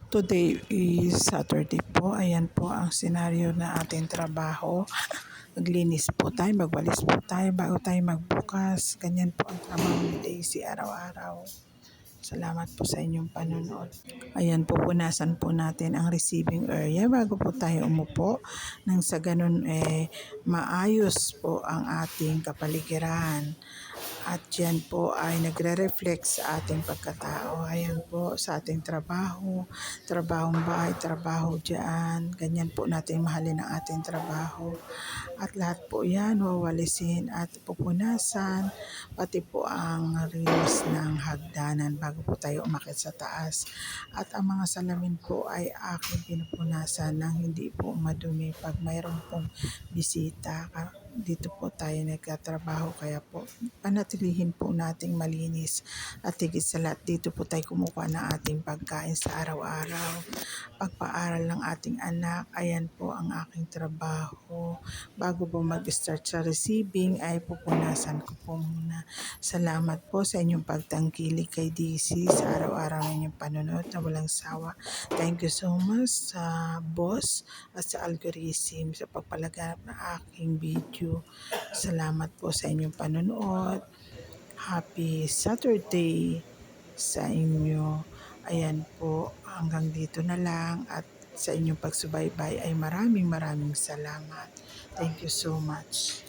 Today is Saturday po. Ayan po ang senaryo na ating trabaho. Maglinis po tayo, magwalis po tayo bago tayo magbukas. Ganyan po ang trabaho ni Daisy araw-araw. Salamat po sa inyong panonood. Ayan po, punasan po natin ang receiving area bago po tayo umupo. Nang sa ganun maayos po ang ating kapaligiran. At yan po ay nagre-reflect sa ating pagkatao. Ayan po sa ating trabaho, trabahong bahay, trabaho dyan. Ganyan po natin mahalin ang ating trabaho. At lahat po yan wawalisin at pupunasan, pati po ang rilis ng hagdanan bago po tayo umakyat sa taas. At ang mga salamin po ay aking pinupunasan nang hindi po madumi pag mayroon pong bisita. Dito po tayo nagkatrabaho, kaya po panatilihin po nating malinis at higit sa lahat dito po tayo kumukuha ng ating pagkain sa araw-araw. Pagpaaral ng ating anak, ayan po ang aking trabaho. Bago po mag-start sa receiving ay pupunasan ko po muna. Salamat po sa inyong pagtangkilik kay DC sa araw-araw ninyong panonood na walang sawa. Thank you so much sa boss at sa algorithm sa pagpalaganap ng aking video. Salamat po sa inyong panonood. Happy Saturday sa inyo. Ayan po, hanggang dito na lang at sa inyong pagsubaybay ay maraming salamat. Thank you so much.